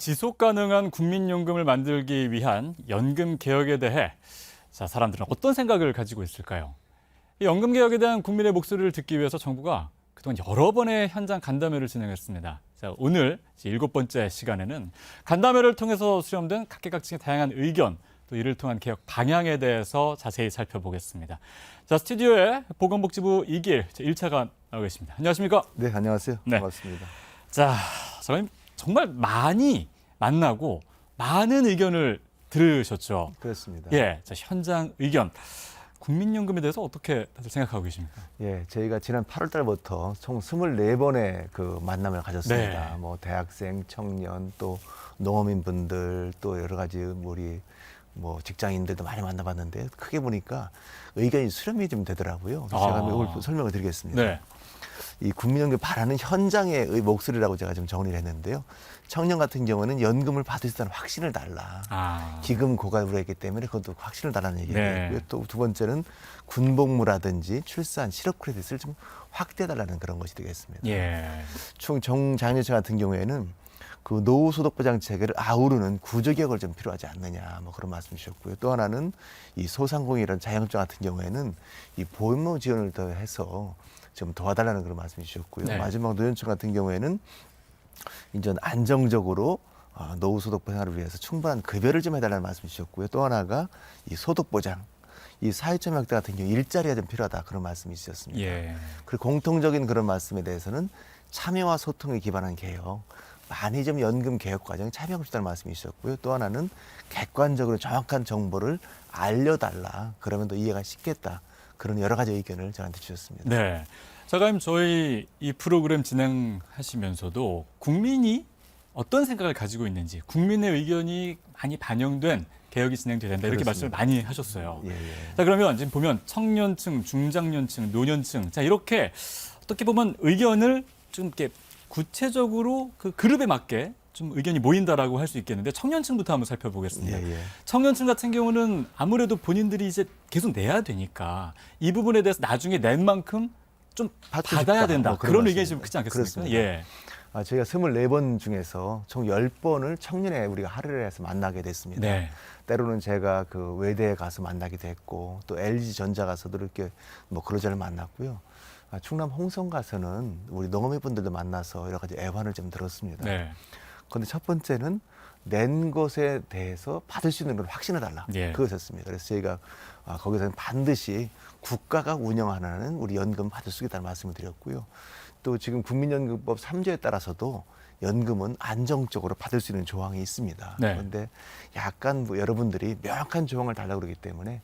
지속 가능한 국민연금을 만들기 위한 연금 개혁에 대해 사람들은 어떤 생각을 가지고 있을까요? 이 연금 개혁에 대한 국민의 목소리를 듣기 위해서 정부가 그동안 여러 번의 현장 간담회를 진행했습니다. 오늘 7번째 시간에는 간담회를 통해서 수렴된 각계각층의 다양한 의견, 또 이를 통한 개혁 방향에 대해서 자세히 살펴보겠습니다. 스튜디오에 보건복지부 이길 제1차관 나와 계십니다. 안녕하십니까? 네, 안녕하세요. 네. 반갑습니다. 저희 정말 많이 만나고 많은 의견을 들으셨죠? 그렇습니다. 예, 현장 의견. 국민연금에 대해서 어떻게 다들 생각하고 계십니까? 예, 저희가 지난 8월 달부터 총 24번의 그 만남을 가졌습니다. 네. 뭐 대학생, 청년, 또 농어민분들, 또 여러 가지 우리 뭐 직장인들도 많이 만나봤는데 크게 보니까 의견이 수렴이 좀 되더라고요. 그래서 제가 이걸 설명을 드리겠습니다. 네. 이 국민연금 바라는 현장의 목소리라고 제가 좀 정리를 했는데요. 청년 같은 경우는 연금을 받을 수 있다는 확신을 달라. 기금 고갈으로 했기 때문에 그것도 확신을 달라는 얘기가 있고요. 또 두 번째는 군복무라든지 출산, 실업 크레딧을 좀 확대해달라는 그런 것이 되겠습니다. 예. 중장년층 같은 경우에는 그 노후소득보장 체계를 아우르는 구조개혁을 좀 필요하지 않느냐, 뭐 그런 말씀 주셨고요. 또 하나는 이 소상공인 자영업자 같은 경우에는 이 보험료 지원을 더 해서 좀 도와달라는 그런 말씀 주셨고요. 네. 마지막 노년층 같은 경우에는 이제 안정적으로 노후소득 보장을 위해서 충분한 급여를 좀 해달라는 말씀 주셨고요. 또 하나가 이 소득보장, 이 사회초년학대 같은 경우 일자리가 좀 필요하다 그런 말씀이 있으셨습니다. 예. 그리고 공통적인 그런 말씀에 대해서는 참여와 소통에 기반한 개혁, 많이 좀 연금 개혁 과정에 참여하고 싶다는 말씀이 있었고요. 또 하나는 객관적으로 정확한 정보를 알려달라. 그러면 더 이해가 쉽겠다. 그런 여러 가지 의견을 저한테 주셨습니다. 네. 그럼 저희 이 프로그램 진행하시면서도 국민이 어떤 생각을 가지고 있는지, 국민의 의견이 많이 반영된 개혁이 진행돼야 된다 이렇게 말씀을 많이 하셨어요. 예. 그러면 지금 보면 청년층, 중장년층, 노년층, 이렇게 어떻게 보면 의견을 좀 이렇게 구체적으로 그 그룹에 맞게 좀 의견이 모인다라고 할 수 있겠는데 청년층부터 한번 살펴보겠습니다. 예. 청년층 같은 경우는 아무래도 본인들이 이제 계속 내야 되니까 이 부분에 대해서 나중에 낸 만큼 좀 받아야 된다. 뭐 그런 의견이 좀 크지 않겠습니까? 그렇습니다. 예. 저희가 24번 중에서 총 10번을 청년회 우리가 하루를 해서 만나게 됐습니다. 네. 때로는 제가 그 외대에 가서 만나기도 했고 또 LG전자 가서도 이렇게 뭐 근로자를 만났고요. 충남 홍성 가서는 우리 농어민분들도 만나서 여러 가지 애환을 좀 들었습니다. 네. 그런데 첫 번째는 낸 것에 대해서 받을 수 있는 걸 확신을 달라. 예. 그것이었습니다. 그래서 저희가 거기서는 반드시 국가가 운영하는 우리 연금 받을 수 있다는 말씀을 드렸고요. 또 지금 국민연금법 3조에 따라서도 연금은 안정적으로 받을 수 있는 조항이 있습니다. 네. 그런데 약간 뭐 여러분들이 명확한 조항을 달라고 그러기 때문에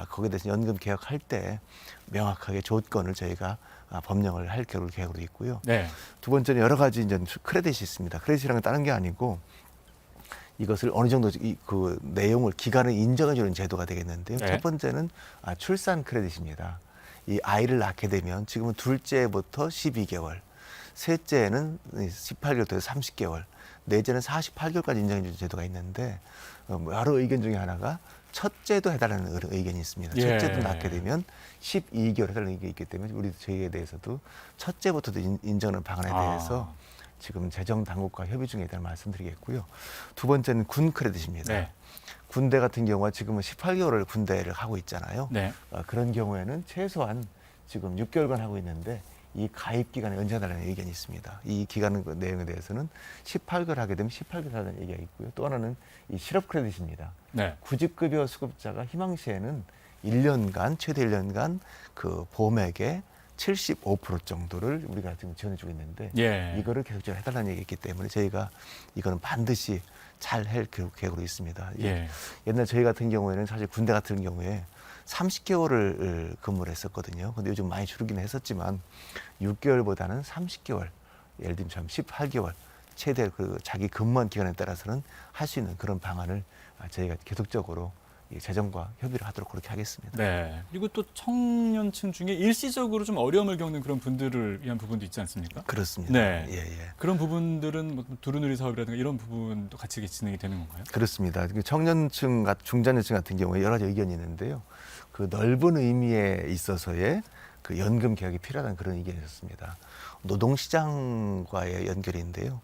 거기에 대해서 연금 개혁할 때 명확하게 조건을 저희가 법령을 할 계획으로 있고요. 네. 두 번째는 여러 가지 이제 크레딧이 있습니다. 크레딧이라는 건 다른 게 아니고 이것을 어느 정도 그 내용을 기간을 인정해 주는 제도가 되겠는데요. 네. 첫 번째는 출산 크레딧입니다. 이 아이를 낳게 되면 지금은 둘째부터 12개월, 셋째는 18개월부터 30개월, 넷째는 48개월까지 인정해 주는 제도가 있는데 여러 의견 중에 하나가 첫째도 해달라는 의견이 있습니다. 예. 첫째도 낳게 되면 12개월 해달라는 의견이 있기 때문에 우리 저희에 대해서도 첫째부터도 인정하는 방안에 대해서 지금 재정당국과 협의 중에 있다는 말씀드리겠고요. 두 번째는 군 크레딧입니다. 네. 군대 같은 경우가 지금은 18개월을 군대를 하고 있잖아요. 네. 그런 경우에는 최소한 지금 6개월간 하고 있는데 이 가입 기간을 연장하라는 의견이 있습니다. 이 기간 내용에 대해서는 18개월 하게 되면 18개월 하는 얘기가 있고요. 또 하나는 이 실업 크레딧입니다. 네. 구직급여 수급자가 희망시에는 1년간 최대 1년간 그 보험액의 75% 정도를 우리가 지금 지원해주고 있는데 예. 이거를 계속적으로 해달라는 얘기가 있기 때문에 저희가 이거는 반드시 잘 할 계획으로 있습니다. 예. 옛날 저희 같은 경우에는 사실 군대 같은 경우에 30개월을 근무를 했었거든요. 근데 요즘 많이 줄긴 했었지만 6개월보다는 30개월, 예를 들면 18개월 최대 그 자기 근무한 기간에 따라서는 할 수 있는 그런 방안을 저희가 계속적으로 재정과 협의를 하도록 그렇게 하겠습니다. 네. 그리고 또 청년층 중에 일시적으로 좀 어려움을 겪는 그런 분들을 위한 부분도 있지 않습니까? 그렇습니다. 네. 예. 그런 부분들은 뭐 두루누리 사업이라든가 이런 부분도 같이 진행이 되는 건가요? 그렇습니다. 청년층, 중장년층 같은 경우에 여러 가지 의견이 있는데요. 그 넓은 의미에 있어서의 그 연금 개혁이 필요하다는 그런 의견이었습니다. 노동시장과의 연결인데요.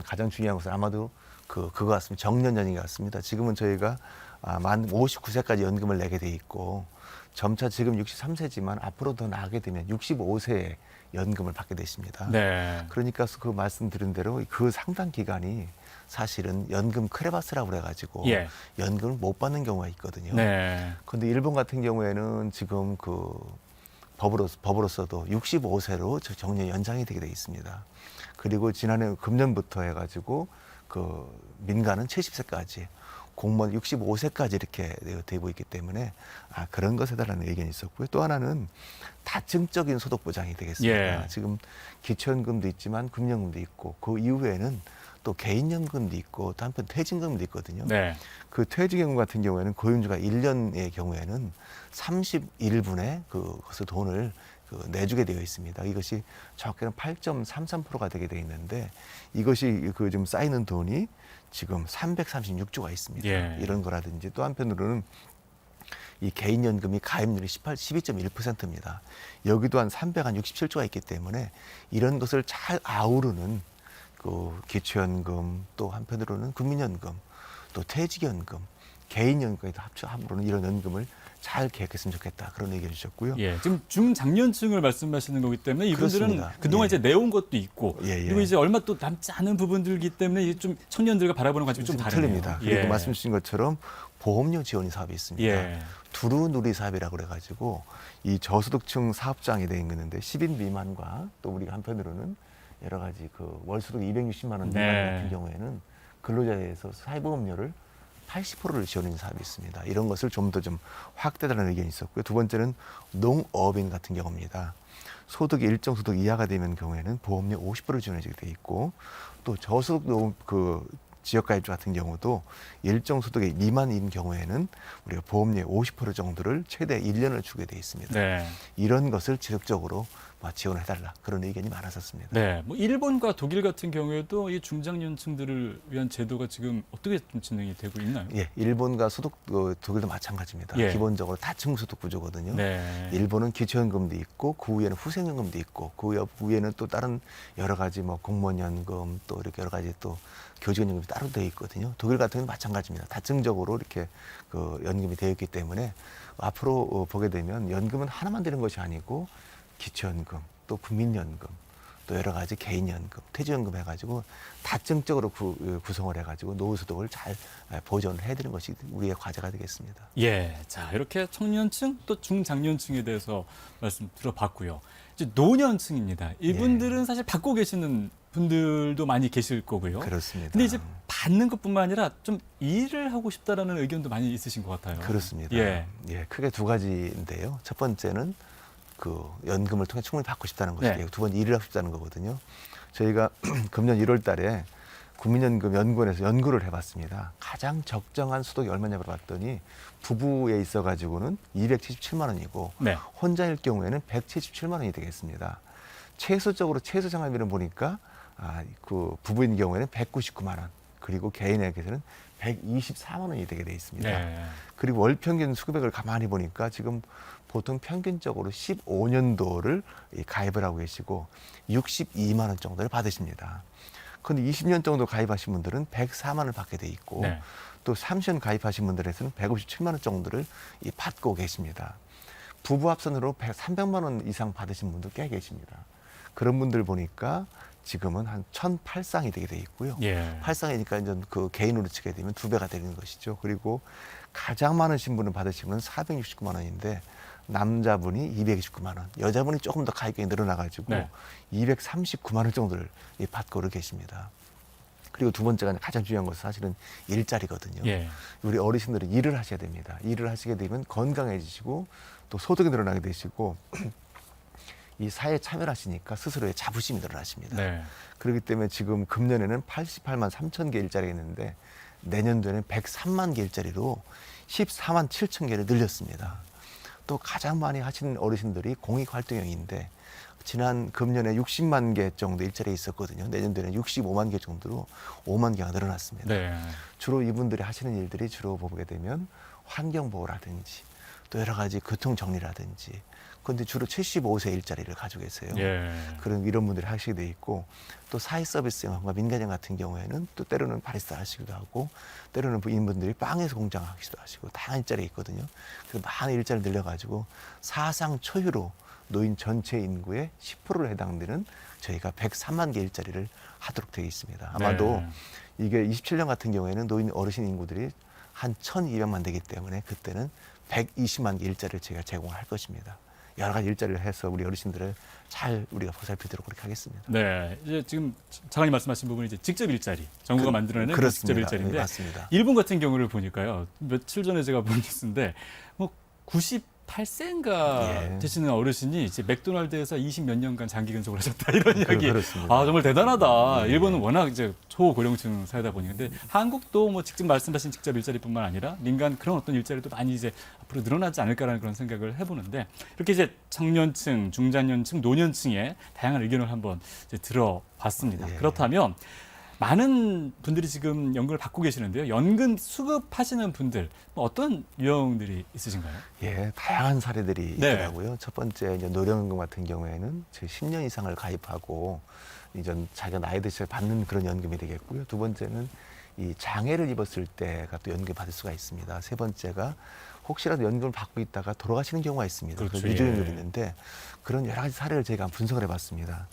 가장 중요한 것은 아마도 그거 같습니다. 정년연금 같습니다. 지금은 저희가 만 59세까지 연금을 내게 돼 있고 점차 지금 63세지만 앞으로 더 나아가게 되면 65세에 연금을 받게 되십니다. 네. 그러니까 그 말씀드린 대로 그 상당 기간이 사실은 연금 크레바스라고 그래가지고 예. 연금을 못 받는 경우가 있거든요. 네. 그런데 일본 같은 경우에는 지금 법으로서도 65세로 정년 연장이 되게 돼 있습니다. 그리고 지난해 금년부터 해가지고 민간은 70세까지, 공무원 65세까지 이렇게 되고 있기 때문에 그런 것에 대한 의견이 있었고요. 또 하나는 다층적인 소득 보장이 되겠습니다. 예. 지금 기초연금도 있지만 금연금도 있고 그 이후에는 또 개인연금도 있고 또 한편 퇴직금도 있거든요. 네. 그 퇴직연금 같은 경우에는 고용주가 1년의 경우에는 31분의 그것을 돈을 내주게 되어 있습니다. 이것이 정확히는 8.33%가 되게 되어 있는데 이것이 좀 쌓이는 돈이 지금 336조가 있습니다. 예. 이런 거라든지 또 한편으로는 이 개인연금이 가입률이 12.1%입니다. 여기도 한 367조가 있기 때문에 이런 것을 잘 아우르는 기초연금 또 한편으로는 국민연금 또 퇴직연금 개인연금에도 합으로는 이런 연금을 잘 계획했으면 좋겠다 그런 얘기를 주셨고요. 예, 지금 중장년층을 말씀하시는 거기 때문에 이분들은 그렇습니다. 그동안 예. 이제 내온 것도 있고 예, 예. 그리고 이제 얼마 또 남지 않은 부분들이기 때문에 이게 좀 청년들과 바라보는 관점이 좀 다르네요. 틀립니다. 그리고 예. 말씀 주신 것처럼 보험료 지원이 사업이 있습니다. 예. 두루누리 사업이라고 그래가지고 이 저소득층 사업장이 되어 있는데 10인 미만과 또 우리가 한편으로는 여러 가지 월소득 260만 원 미만 네. 같은 경우에는 근로자에서 사회보험료를 80%를 지원하는 사업이 있습니다. 이런 것을 좀 더 확대하는 의견이 있었고요. 두 번째는 농업인 같은 경우입니다. 소득이 일정 소득 이하가 되는 경우에는 보험료 50%를 지원해주게 돼 있고 또 저소득 지역가입주 같은 경우도 일정 소득이 미만인 경우에는 우리가 보험료 50% 정도를 최대 1년을 주게 돼 있습니다. 네. 이런 것을 지속적으로 지원해달라 그런 의견이 많았었습니다. 네, 뭐 일본과 독일 같은 경우에도 이 중장년층들을 위한 제도가 지금 어떻게 좀 진행이 되고 있나요? 예, 일본과 독일도 마찬가지입니다. 예. 기본적으로 다층 소득 구조거든요. 네. 일본은 기초연금도 있고 그 위에는 후생연금도 있고 그 위에는 또 다른 여러 가지 공무원연금 또 이렇게 여러 가지 또 교직원연금이 따로 되어 있거든요. 독일 같은 경우는 마찬가지입니다. 다층적으로 이렇게 연금이 되어 있기 때문에 앞으로 보게 되면 연금은 하나만 되는 것이 아니고 기초연금, 또 국민연금, 또 여러 가지 개인연금, 퇴직연금 해가지고 다층적으로 구성을 해가지고 노후소득을 잘 보전을 해드리는 것이 우리의 과제가 되겠습니다. 예, 자 이렇게 청년층 또 중장년층에 대해서 말씀 들어봤고요. 이제 노년층입니다. 이분들은 예. 사실 받고 계시는 분들도 많이 계실 거고요. 그렇습니다. 근데 이제 받는 것뿐만 아니라 좀 일을 하고 싶다라는 의견도 많이 있으신 것 같아요. 그렇습니다. 예. 예, 크게 두 가지인데요. 첫 번째는 연금을 통해 충분히 받고 싶다는 것이고 네. 두 번째 일을 하고 싶다는 거거든요. 저희가 금년 1월 달에 국민연금 연구원에서 연구를 해봤습니다. 가장 적정한 소득이 얼마냐고 봤더니 부부에 있어가지고는 277만 원이고 네. 혼자일 경우에는 177만 원이 되겠습니다. 최소적으로 최소 생활비를 보니까 부부인 경우에는 199만 원 그리고 개인에게서는 124만 원이 되게 돼 있습니다. 네. 그리고 월 평균 수급액을 가만히 보니까 지금 보통 평균적으로 15년도를 가입을 하고 계시고 62만 원 정도를 받으십니다. 그런데 20년 정도 가입하신 분들은 104만 원을 받게 돼 있고 네. 또 30년 가입하신 분들에서는 157만 원 정도를 받고 계십니다. 부부 합산으로 300만 원 이상 받으신 분도 꽤 계십니다. 그런 분들 보니까 지금은 한 1,008쌍이 되게 돼 있고요. 예. 8쌍이니까 이제 개인으로 치게 되면 2배가 되는 것이죠. 그리고 가장 많은 신분을 받으신 분은 469만 원인데 남자분이 229만 원, 여자분이 조금 더 가입이 늘어나가지고 네. 239만 원 정도를 받고 계십니다. 그리고 두 번째가 가장 중요한 것은 사실은 일자리거든요. 예. 우리 어르신들은 일을 하셔야 됩니다. 일을 하시게 되면 건강해지시고 또 소득이 늘어나게 되시고 이 사회에 참여하시니까 스스로의 자부심이 늘어나십니다. 네. 그렇기 때문에 지금 금년에는 88만 3천 개 일자리가 있는데 내년도에는 103만 개 일자리로 14만 7천 개를 늘렸습니다. 또 가장 많이 하시는 어르신들이 공익활동형인데 지난 금년에 60만 개 정도 일자리가 있었거든요. 내년도에는 65만 개 정도로 5만 개가 늘어났습니다. 네. 주로 이분들이 하시는 일들이 주로 보게 되면 환경보호라든지 또 여러 가지 교통정리라든지 그런데 주로 75세 일자리를 가지고 계세요. 예. 이런 분들이 하시게 돼 있고, 또 사회 서비스형과 민간형 같은 경우에는 또 때로는 바리스타 하시기도 하고, 때로는 인분들이 빵에서 공장 하시기도 하시고, 다양한 일자리가 있거든요. 그래서 많은 일자리를 늘려가지고 사상 초유로 노인 전체 인구의 10%를 해당되는 저희가 103만 개 일자리를 하도록 되어 있습니다. 아마도 네. 이게 27년 같은 경우에는 노인 어르신 인구들이 한 1,200만 되기 때문에 그때는 120만 개 일자리를 저희가 제공을 할 것입니다. 여러 가지 일자리를 해서 우리 어르신들을 잘 우리가 보살피도록 그렇게 하겠습니다. 네, 이제 지금 장관님 말씀하신 부분이 이제 직접 일자리, 정부가 만들어낸 그 직접 그렇습니다. 일자리인데, 네, 맞습니다. 일본 같은 경우를 보니까요, 며칠 전에 제가 본 뉴스인데, 뭐 98세인가 예. 되시는 어르신이 이제 맥도날드에서 20 몇 년간 장기 근속을 하셨다 이런 이야기. 그렇습니다. 아 정말 대단하다. 예. 일본은 워낙 이제 초고령층 사회다 보니 근데 한국도 뭐 직접 말씀하신 직접 일자리뿐만 아니라 민간 그런 어떤 일자리도 많이 이제 앞으로 늘어나지 않을까라는 그런 생각을 해보는데 이렇게 이제 청년층, 중장년층, 노년층의 다양한 의견을 한번 이제 들어봤습니다. 예. 그렇다면. 많은 분들이 지금 연금을 받고 계시는데요. 연금 수급하시는 분들 뭐 어떤 유형들이 있으신가요? 예, 다양한 사례들이 네. 있더라고요. 첫 번째 이제 노령연금 같은 경우에는 10년 이상을 가입하고 이제 자기가 나이 드셔 받는 그런 연금이 되겠고요. 두 번째는 이 장애를 입었을 때가 또 연금 받을 수가 있습니다. 세 번째가 혹시라도 연금을 받고 있다가 돌아가시는 경우가 있습니다. 그렇죠. 그래서 위조연금이 예. 있는데 그런 여러 가지 사례를 제가 분석을 해봤습니다.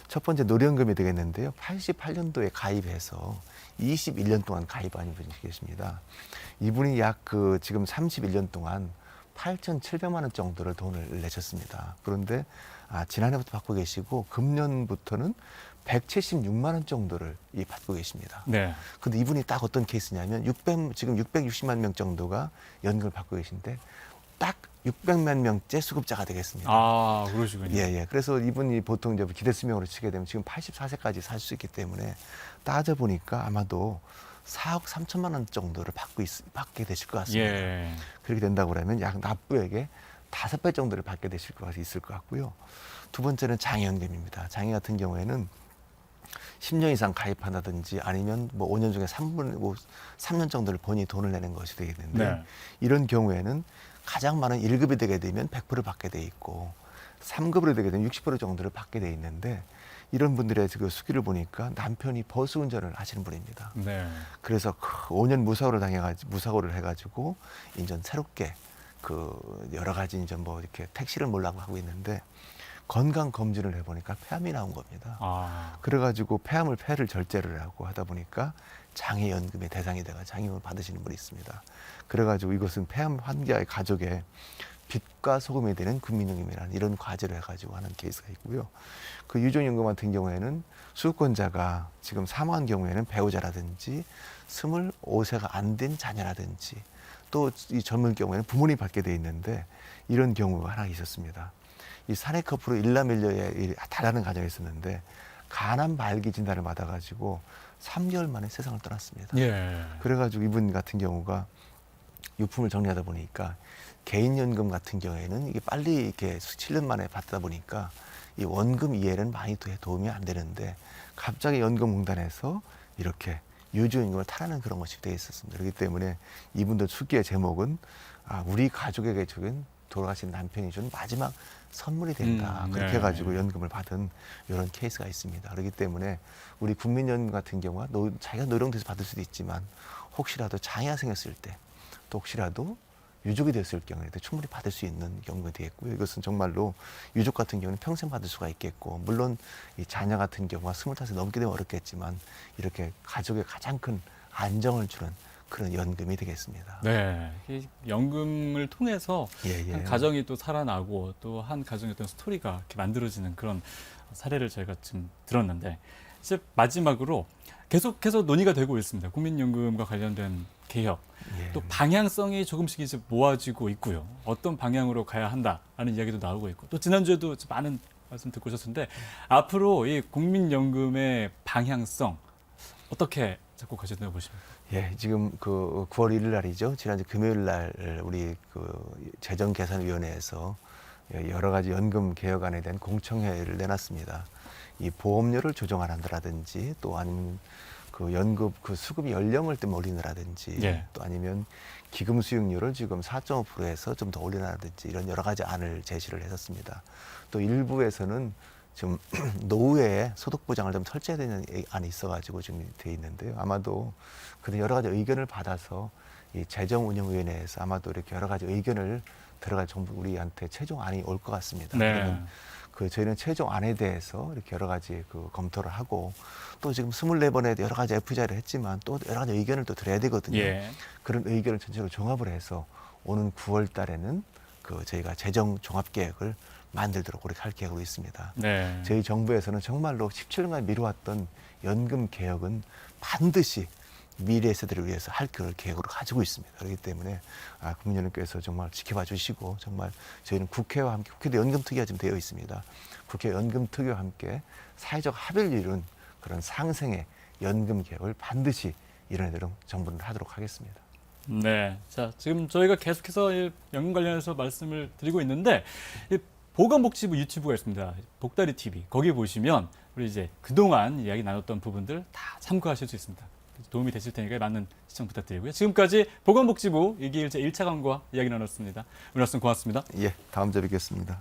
첫 번째 노령연금이 되겠는데요. 88년도에 가입해서 21년 동안 가입한 분이 계십니다. 이분이 약 지금 31년 동안 8,700만 원 정도를 돈을 내셨습니다. 그런데 지난해부터 받고 계시고 금년부터는 176만 원 정도를 받고 계십니다. 네. 근데 이분이 딱 어떤 케이스냐면 지금 660만 명 정도가 연금을 받고 계신데 딱 600만 명째 수급자가 되겠습니다. 아, 그러시군요. 예, 예. 그래서 이분이 보통 이제 기대 수명으로 치게 되면 지금 84세까지 살 수 있기 때문에 따져보니까 아마도 4억 3천만 원 정도를 받게 되실 것 같습니다. 예. 그렇게 된다고 그러면 약 납부액의 5배 정도를 받게 되실 것 있을 것 같고요. 두 번째는 장애연금입니다. 장애 같은 경우에는 10년 이상 가입한다든지 아니면 뭐 5년 중에 3년 정도를 본인이 돈을 내는 것이 되겠는데 네. 이런 경우에는 가장 많은 1급이 되게 되면 100% 받게 돼 있고 3급으로 되게 되면 60% 정도를 받게 돼 있는데 이런 분들의 그 수기를 보니까 남편이 버스 운전을 하시는 분입니다. 네. 그래서 5년 무사고를 해가지고 이제 새롭게 여러 가지 이제 뭐 이렇게 택시를 몰라고 하고 있는데 건강 검진을 해보니까 폐암이 나온 겁니다. 아. 그래가지고 폐를 절제를 하고 하다 보니까 장애연금의 대상이 돼가 장애연금을 받으시는 분이 있습니다. 그래가지고 이것은 폐암 환자의 가족의 빛과 소금이 되는 국민연금이라는 이런 과제를 해가지고 하는 케이스가 있고요. 그 유족연금 같은 경우에는 수급권자가 지금 사망한 경우에는 배우자라든지 25세가 안 된 자녀라든지 또 이 젊은 경우에는 부모님이 받게 돼 있는데 이런 경우가 하나 있었습니다. 이 사내 커플로 일남일녀의 달라는 가정이 있었는데 간암 말기 진단을 받아가지고 3개월 만에 세상을 떠났습니다. 예. 그래가지고 이분 같은 경우가 유품을 정리하다 보니까 개인연금 같은 경우에는 이게 빨리 이렇게 7년 만에 받다 보니까 이 원금 이해는 많이 도움이 안 되는데 갑자기 연금공단에서 이렇게 유주연금을 타라는 그런 것이 되어 있었습니다. 그렇기 때문에 이분들 수기의 제목은 우리 가족에게 주긴 돌아가신 남편이 준 마지막 선물이 된다. 그렇게 네. 해가지고 연금을 받은 이런 케이스가 있습니다. 그렇기 때문에 우리 국민연금 같은 경우가 자기가 노령돼서 받을 수도 있지만 혹시라도 장애가 생겼을 때 또 혹시라도 유족이 됐을 경우에도 충분히 받을 수 있는 경우가 되겠고요. 이것은 정말로 유족 같은 경우는 평생 받을 수가 있겠고 물론 이 자녀 같은 경우가 25세 넘게 되면 어렵겠지만 이렇게 가족의 가장 큰 안정을 주는 그런 연금이 되겠습니다. 네. 이 연금을 통해서 예, 예. 한 가정이 또 살아나고 또 한 가정의 어떤 스토리가 이렇게 만들어지는 그런 사례를 저희가 지금 들었는데 이제 마지막으로 계속해서 논의가 되고 있습니다. 국민연금과 관련된 개혁, 예. 또 방향성이 조금씩 이제 모아지고 있고요. 어떤 방향으로 가야 한다라는 이야기도 나오고 있고 또 지난주에도 많은 말씀 듣고 오셨는데 앞으로 이 국민연금의 방향성 어떻게 잡고 가셨다고 보십니까? 예, 지금 9월 1일 날이죠. 지난주 금요일 날 우리 재정계산위원회에서 여러 가지 연금 개혁안에 대한 공청회를 내놨습니다. 이 보험료를 조정한다라든지 또 아니면 그 연금 그 수급 연령을 좀 올리느라든지 예. 또 아니면 기금 수익률을 지금 4.5%에서 좀 더 올리느라든지 이런 여러 가지 안을 제시를 했었습니다. 또 일부에서는 좀 노후에 소득 보장을 좀 철저해야 되는 안이 있어가지고 지금 돼 있는데요. 아마도 그런 여러 가지 의견을 받아서 이 재정운영위원회에서 아마도 이렇게 여러 가지 의견을 들어갈 정부 우리한테 최종 안이 올 것 같습니다. 네. 그러면 그 저희는 최종 안에 대해서 이렇게 여러 가지 그 검토를 하고 또 지금 24번에 여러 가지 FJ를 했지만 또 여러 가지 의견을 또 드려야 되거든요. 예. 그런 의견을 전체로 종합을 해서 오는 9월 달에는 그 저희가 재정 종합 계획을 만들도록 그렇게 할 계획으로 있습니다. 네. 저희 정부에서는 정말로 17년간 미뤄왔던 연금 개혁은 반드시 미래 세대를 위해서 할 그런 계획으로 가지고 있습니다. 그렇기 때문에 국민연금께서 정말 지켜봐 주시고 정말 저희는 국회와 함께 국회도 연금특위가 지금 되어 있습니다. 국회 연금특위와 함께 사회적 합의를 이룬 그런 상생의 연금 개혁을 반드시 이뤄내도록 정부는 하도록 하겠습니다. 네. 자, 지금 저희가 계속해서 이 연금 관련해서 말씀을 드리고 있는데 이 보건복지부 유튜브가 있습니다. 복다리 TV. 거기 보시면 우리 이제 그동안 이야기 나눴던 부분들 다 참고하실 수 있습니다. 도움이 되실 테니까 많은 시청 부탁드리고요. 지금까지 보건복지부 이기일 제1차관과 이야기 나눴습니다. 오늘 말씀 고맙습니다. 예, 다음 주에 뵙겠습니다.